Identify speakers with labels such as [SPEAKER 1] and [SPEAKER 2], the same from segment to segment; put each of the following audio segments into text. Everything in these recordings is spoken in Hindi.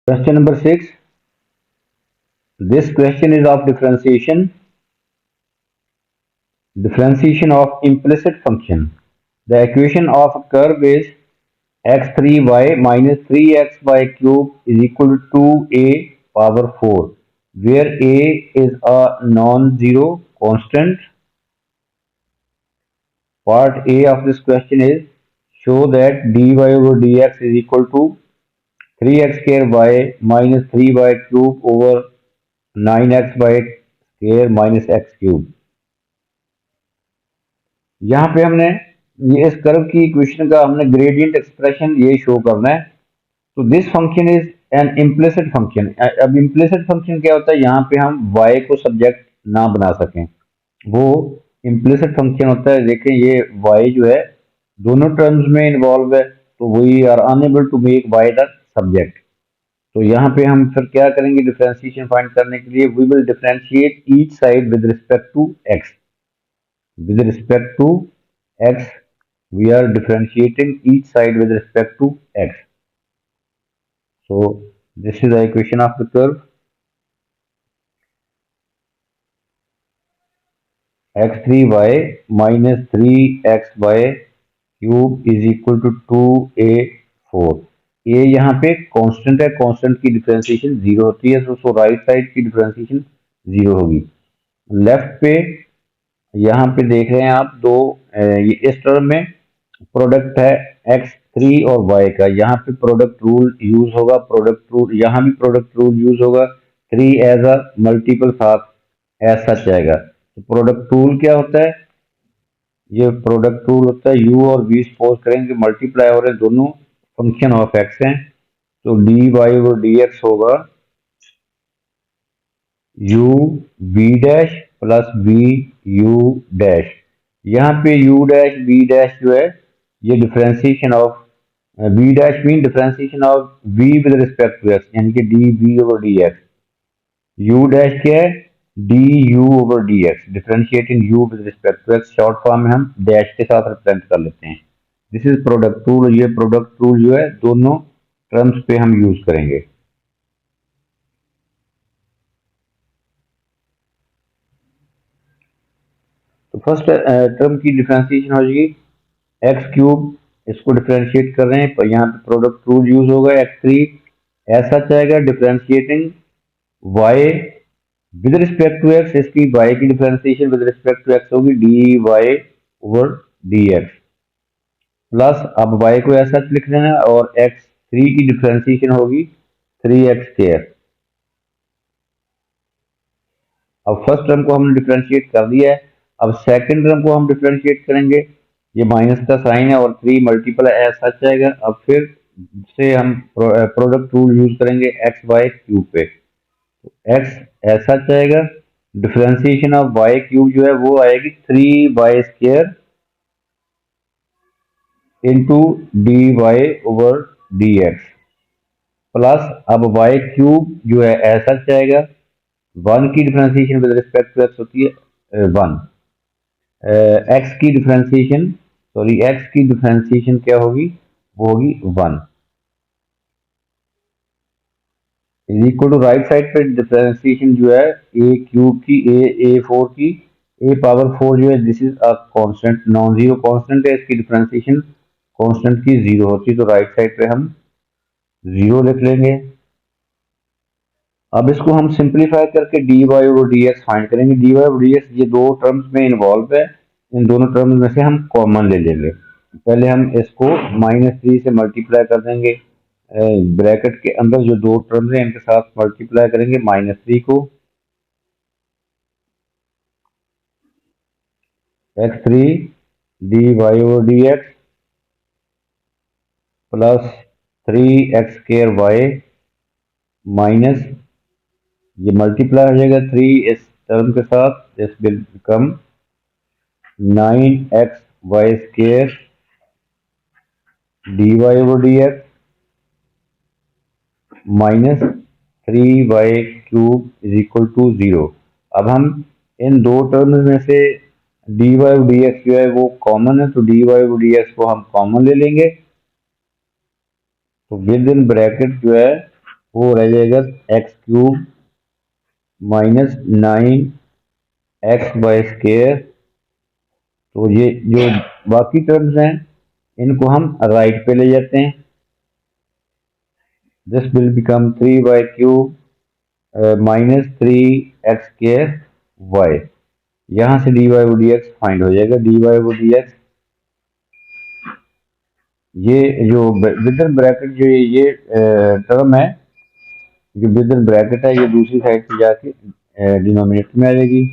[SPEAKER 1] Question number 6. This question is of differentiation. Differentiation of implicit function. The equation of a curve is x3y minus 3xy cube is equal to 2a power 4, where a is a non-zero constant. Part A of this question is show that dy over dx is equal to 3x square y minus 3y cube over 9xy square minus x cube. यहाँ पे हमने ये इस कर्व की इक्वेशन का हमने ग्रेडियंट एक्सप्रेशन ये शो करना है। तो this function is an implicit function. अब इम्प्लिसिट फंक्शन क्या होता है, यहाँ पे हम y को सब्जेक्ट ना बना सकें, वो इम्प्लिसिट फंक्शन होता है। देखें ये y जो है दोनों टर्म्स में इन्वॉल्व है, तो we are unable to make y the subject. तो यहाँ पे हम फिर क्या करेंगे, डिफरेंशिएशन फाइंड करने के लिए we will differentiate each side with respect to x। With respect to x, we are differentiating each side with respect to x. So this is the equation of the curve. x3y minus 3xy cube is equal to 2a4. a यहाँ पे कांस्टेंट है, कांस्टेंट की डिफरेंशिएशन 0 होती है, तो राइट साइड की डिफरेंशिएशन 0 होगी। लेफ्ट पे यहाँ पे देख रहे हैं आप दो, ये इस टर्म में प्रोडक्ट है x3 और y का, यहाँ पे प्रोडक्ट रूल यूज होगा, प्रोडक्ट रूल यहाँ भी प्रोडक्ट रूल यूज होगा। 3 एज अ मल्टीपल साथ एज सच आएगा। तो प्रोडक्ट रूल क्या होता है, ये प्रोडक्ट रूल होता है u और v सपोज करेंगे मल्टीप्लाई हो रहे हैं, दोनों फंक्शन ऑफ x हैं, तो dy और dx होगा u b dash plus b u dash. यहाँ पे u डैश b डैश जो है ये differentiation of b dash mean differentiation of v with respect to x, यानी कि dv over dx। u dash क्या है, du over dx, differentiating u with respect to x, short form में हम डैश के साथ रिप्रेजेंट कर लेते हैं। This is product rule. ये प्रोडक्ट रूल जो है दोनों टर्म्स पे हम यूज करेंगे। तो फर्स्ट टर्म की डिफरेंशिएशन हो जाएगी एक्स क्यूब, इसको डिफरेंशिएट कर रहे हैं, पर यहाँ पे प्रोडक्ट रूल यूज होगा x3 ऐसा चाहेगा, differentiating y with respect to x, इसकी y की differentiation with respect to x होगी dy ओवर dx, प्लस अब y को ऐसा लिख लेना और x3 की डिफरेंशिएशन होगी 3x स्क्वायर। अब फर्स्ट टर्म को हमने डिफरेंशिएट कर दिया है, अब सेकंड टर्म को हम डिफरेंशिएट करेंगे। ये माइनस का साइन है और 3 मल्टीपल एस सच आएगा। अब फिर से हम प्रोडक्ट रूल यूज करेंगे एक्स वाई क्यूब पे, तो एक्स ऐसा आएगा, डिफरेंशिएशन ऑफ वाई क्यूब जो है वो आएगी 3y square into d y over d x, plus अब वाई क्यूब जो है ऐसा आएगा, 1 की differentiation with respect to x होती है 1, एक्स की डिफरेंशिएशन एक्स की डिफरेंशिएशन क्या होगी, वो होगी 1 is equal to right side पे डिफरेंशिएशन जो है ए क्यूब की ए फोर की ए पावर 4 जो है this is a constant, non zero constant है, इसकी डिफरेंशिएशन कांस्टेंट की 0 होती है, तो राइट साइड पे हम 0 लिख लेंगे। अब इसको हम सिंप्लीफाई करके dy ओवर dx फाइंड करेंगे। dy ओवर dx ये दो टर्म्स में इन्वॉल्व है, इन दोनों टर्म्स में से हम कॉमन ले लेंगे। पहले हम इसको -3 से मल्टीप्लाई कर देंगे, ब्रैकेट के अंदर जो दो टर्म्स हैं इनके साथ मल्टीप्लाई करेंगे -3 को, x3 dy over dx plus 3x square y minus ये मल्टीप्लाई हो जाएगा 3 इस टर्म के साथ, this will become 9xy square dy over dx minus 3y cube is equal to 0। अब हम इन दो टर्म्स में से डी वाई डी एक्स जो है वो कॉमन है, तो डी वाई डी एक्स को हम कॉमन ले लेंगे। तो विद इन ब्रैकेट जो है वो रह जाएगा एक्स क्यूब माइनस 9x/स्क्वायर। तो ये जो बाकी टर्म्स हैं इनको हम राइट पे ले जाते हैं। This will become 3y³ minus 3x²y। यहाँ से dy डी एक्स फाइंड हो जाएगा। dy डी एक्स ये जो विद इन ब्रैकेट जो ये टर्म है, जो विद इन ब्रैकेट है, ये दूसरी साइड पे जाके डिनोमिनेटर में आ जाएगी।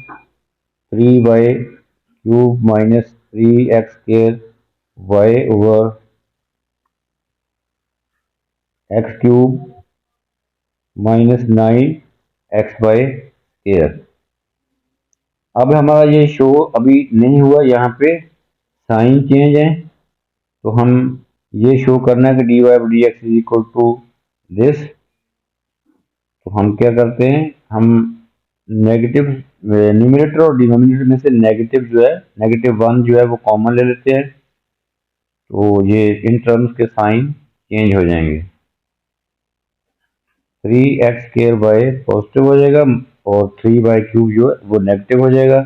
[SPEAKER 1] 3y³ minus 3x² over x³ minus 9x/²। अब हमारा ये शो अभी नहीं हुआ, यहाँ पे साइन चेंज है, तो हम ये शो करना है कि dy d x is equal to this. तो हम क्या करते हैं, हम नेगेटिव न्यूमरेटर और डिनोमिनेटर में से नेगेटिव जो है -1 जो है वो कॉमन ले लेते हैं, तो ये इन टर्म्स के साइन चेंज हो जाएंगे। 3x² पॉजिटिव हो जाएगा और 3y³ जो है वो नेगेटिव हो जाएगा।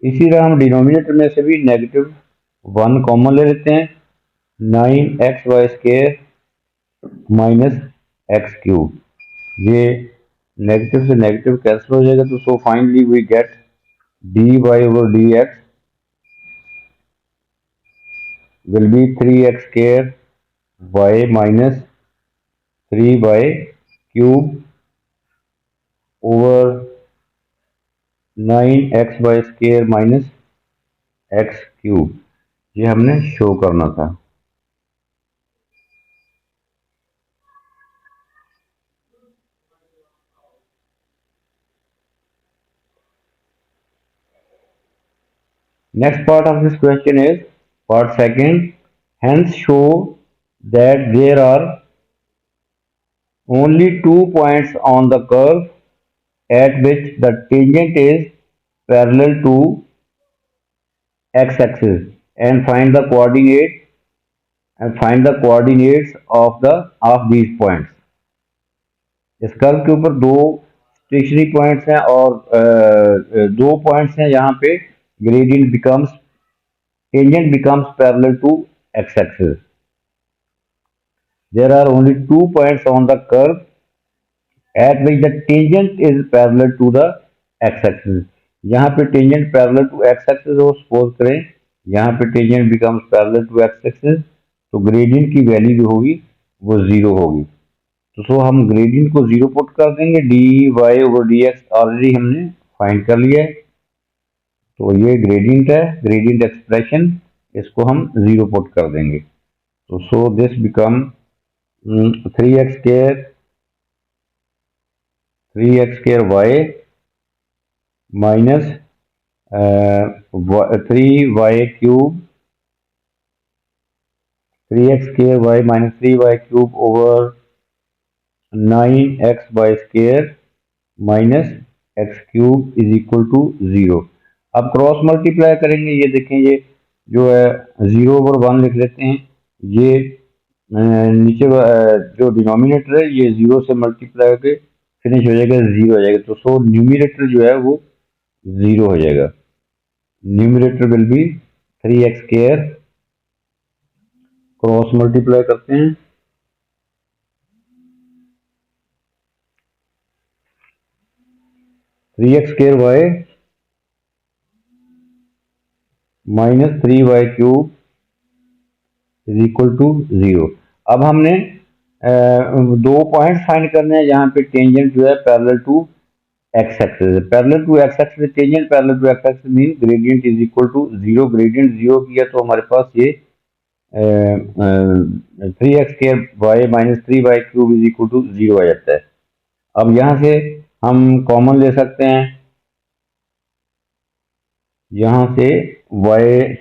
[SPEAKER 1] इसी तरह हम डिनोमिनेटर में से भी -1 कॉमन ले लेते हैं। 9x/² माइनस x³, ये नेगेटिव से नेगेटिव कैंसिल हो जाएगा। तो so finally we get dy/dx will be 3x² minus 3y³ over 9x/² minus x³। ये हमने शो करना था। Next part of this question is part second. Hence show that there are only 2 points on the curve at which the tangent is parallel to x-axis and find the coordinates of these points. इस कर्व के ऊपर दो स्टेशनरी पॉइंट्स हैं और दो पॉइंट्स हैं यहाँ पे gradient becomes tangent becomes parallel to x-axis. There are only 2 points on the curve at which the tangent is parallel to the x-axis. यहाँ पे tangent parallel to x-axis हो, suppose करें यहाँ पे tangent becomes parallel to x-axis, तो gradient की वैल्यू जो होगी वो 0 होगी। तो सो हम gradient को 0 पुट कर देंगे। dy/dx ऑलरेडी हमने फाइंड कर लिया है, तो ये ग्रेडियंट है, ग्रेडियंट एक्सप्रेशन, इसको हम 0 पुट कर देंगे। तो so this become 3x² minus 3y³ minus 3y³ over 9x/² minus x³ is equal to 0। अब क्रॉस मल्टीप्लाई करेंगे, ये देखें, ये जो है 0/1 लिख लेते हैं। ये नीचे जो डिनोमिनेटर है ये 0 से मल्टीप्लाई करके फिनिश हो जाएगा, 0 हो जाएगा। तो सो न्यूमिनेटर जो है वो 0 हो जाएगा। Numerator will be 3x², cross multiply करते हैं, 3x² minus 3y³ is equal to 0। अब हमने दो पॉइंट फाइंड करने हैं जहाँ पे टेंजेंट जो है parallel to x axis. Parallel to x axis tangent parallel to x axis mean gradient is equal to 0। Gradient 0 किया तो हमारे पास ये 3x² minus 3y³ is equal to 0 आ जाता है। अब यहाँ से हम कॉमन ले सकते हैं, यहाँ से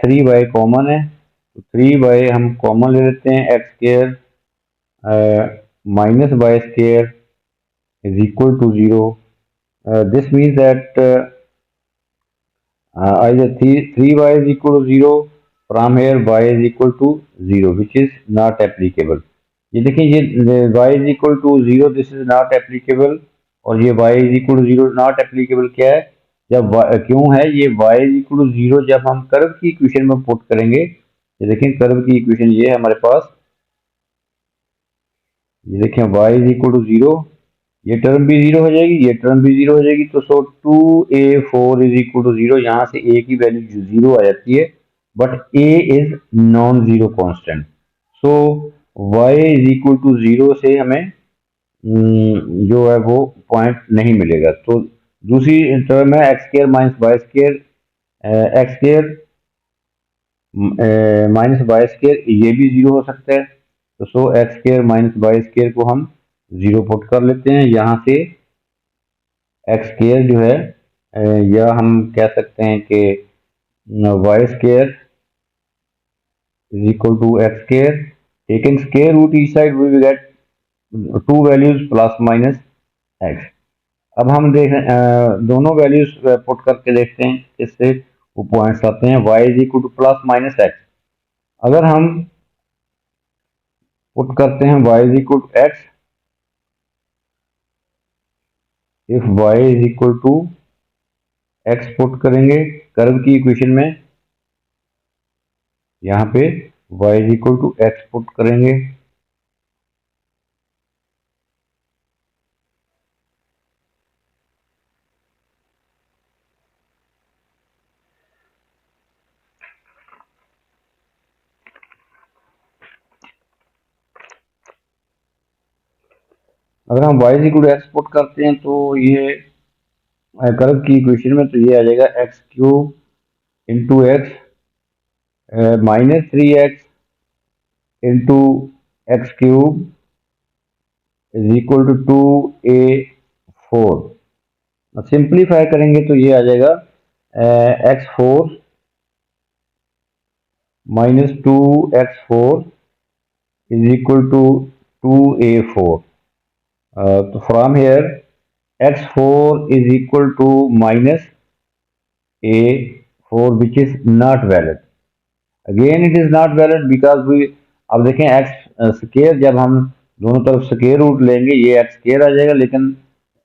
[SPEAKER 1] 3y कॉमन है, तो 3y हम कॉमन ले लेते हैं। x² minus y² is equal to 0। This means that either 3y is equal to 0, from here y is equal to 0, which is not applicable. ये देखिए, ये y is equal to 0, this is not applicable, और ये y is equal to 0 not applicable क्या है, जब क्यों है ये y is equal to 0, जब हम कर्व की इक्वेशन में पुट करेंगे। ये देखें, कर्व की इक्वेशन ये है हमारे पास, ये देखें y is equal to 0, ये टर्म भी 0 हो जाएगी, ये टर्म भी 0 हो जाएगी, तो सो 2a4 इज इक्वल टू 0, यहाँ से a की वैल्यू 0 आ जाती है, but a is non zero constant, so y is equal to 0 से हमें जो है वो पॉइंट नहीं मिलेगा। तो दूसरी टर्म है x square minus y square, x square minus y square, ये भी 0 हो सकता है, तो so x square minus y square को हम 0 पुट कर लेते हैं। यहाँ से एक्स स्क्र जो है, या हम कह सकते हैं कि y square is equal to x square, taking square root each side we will get two values plus minus x. अब हम देख दोनों वैल्यूज पुट करके देखते हैं, इससे वो पॉइंट्स आते हैं। y is equal to plus minus x, अगर हम पुट करते हैं y is equal to x, if y is equal to x put करेंगे कर्व की इक्वेशन में, यहाँ पे y is equal to x put करेंगे, अगर हम y is equal to x put करते हैं तो ये कर्व की इक्वेशन में, तो ये आ जाएगा x cube into x minus 3x into x cube is equal to 2a4। Simplify करेंगे तो ये आ जाएगा x4 minus 2x4 is equal to 2a4। तो from here x4 is equal to minus a4 which is not valid. Again it is not valid because we, अब देखें x स्केयर, जब हम दोनों तरफ स्केयर रूट लेंगे ये x स्केयर आ जाएगा, लेकिन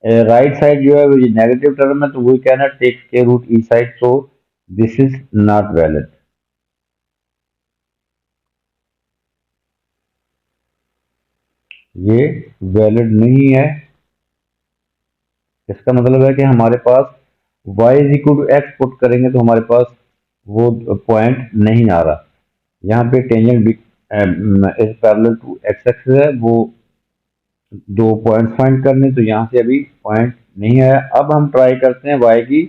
[SPEAKER 1] राइट साइड जो है वो ये नेगेटिव टर्म है, तो we can not take square root each side, so this is not valid. ये वैलिड नहीं है, इसका मतलब है कि हमारे पास y is equal to x put करेंगे तो हमारे पास वो पॉइंट नहीं आ रहा। यहाँ पे tangent is parallel to x axis है, वो दो पॉइंट्स फाइंड करने, तो यहाँ से अभी पॉइंट नहीं आया। अब हम ट्राई करते हैं y की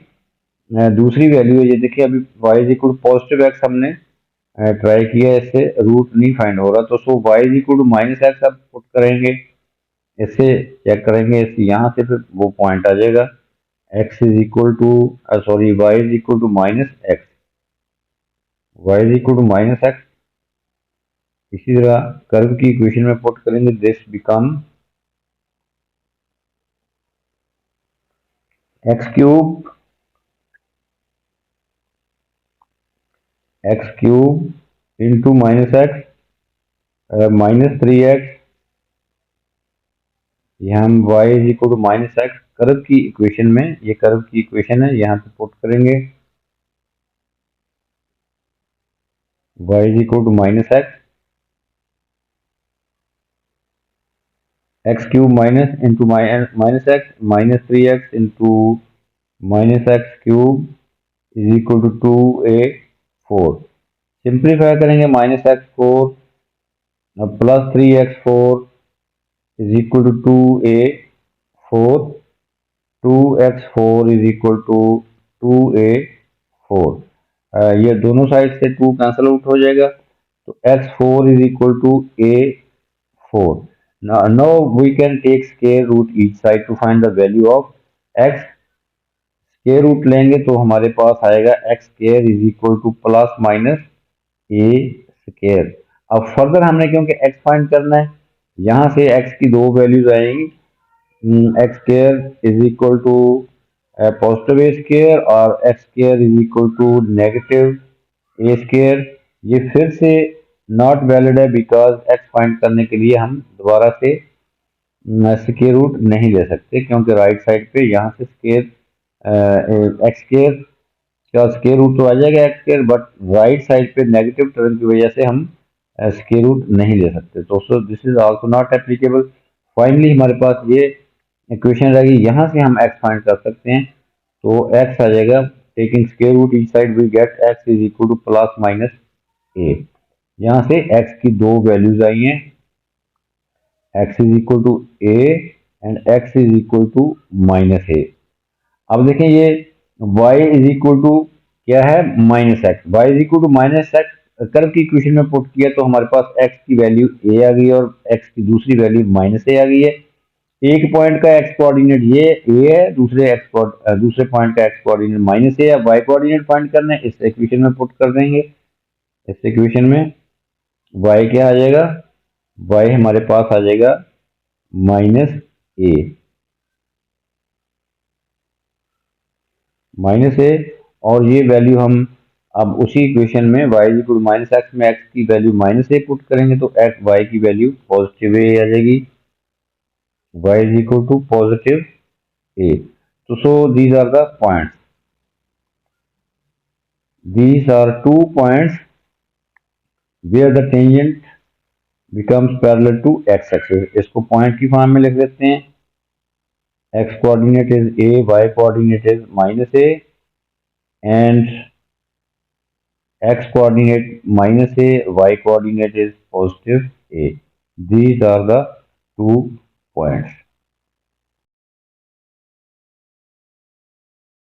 [SPEAKER 1] दूसरी वैल्यू है, ये देखिए अभी y is equal to positive x हमने ट्राई किया, इससे रूट नहीं फाइंड हो रहा, तो so y is equal to minus x अब पुट करेंगे, इससे चेक करेंगे, इससे यहाँ से फिर वो पॉइंट आ जाएगा x is equal to sorry y is equal to minus x, y is equal to minus x. इसी तरह कर्व की इक्वेशन में पुट करेंगे, this become x cube into minus x minus 3x, यहाँ हम y is equal to minus x curve की इक्वेशन में, ये कर्व की इक्वेशन है, यहाँ पे पुट करेंगे y is equal to minus x cube minus into minus x minus 3x into minus x cube is equal to 2a4। Simplify करेंगे, minus x four plus 3x4 is equal to 2a4, 2x4 is equal to 2a4। ये दोनों साइड से 2 कैंसिल आउट हो जाएगा, तो x4 is equal to a4। now we can take square root each side to find the value of x। Square root लेंगे तो हमारे पास आएगा x square is equal to plus minus a square. अब फर्दर हमने क्योंकि एक्स फाइंड करना है, यहाँ से एक्स की दो वैल्यूज आएंगी, x square is equal to positive a square और x square is equal to negative a square. ये फिर से नॉट वैलिड है बिकॉज एक्स फाइंड करने के लिए हम दोबारा से स्केयर रूट नहीं ले सकते, क्योंकि राइट साइड पे यहाँ से स्केयर एक्स स्केयर का स्केयर रूट तो आ जाएगा x square, but right side पे नेगेटिव टर्म की वजह से हम स्केयर रूट नहीं ले सकते। तो so this is also not applicable. Finally हमारे पास ये इक्वेशन रहेगी, यहाँ से हम एक्स फाइंड कर सकते हैं। तो एक्स आ जाएगा, taking square root each side we get x is equal to plus minus a. यहाँ से एक्स की दो वैल्यूज आई हैं, x is equal to a and x is equal to minus a. अब देखें ये y इज इक्वल टू क्या है, minus x. Y is equal to minus x curve की इक्वेशन में पुट किया तो हमारे पास x की वैल्यू a आ गई और x की दूसरी वैल्यू माइनस a आ गई है। एक पॉइंट का x कोऑर्डिनेट ये a है, दूसरे पॉइंट का x कोऑर्डिनेट माइनस a है। y कोऑर्डिनेट फाइंड करना है, इस इक्वेशन में पुट कर देंगे। इस इक्वेशन में y क्या आ जाएगा, y हमारे पास आ जाएगा माइनस a, माइनस ए। और ये वैल्यू हम अब उसी इक्वेशन में y is equal to minus x में x की वैल्यू माइनस ए पुट करेंगे तो एक्स y की वैल्यू पॉजिटिव ए आ जाएगी, y is equal to positive a. तो so these are the points, these are two points where the tangent becomes parallel to x axis। इसको पॉइंट की फॉर्म में लिख देते हैं, x coordinate is a, y coordinate is minus a and x coordinate minus a, y coordinate is positive a। These are the 2 points.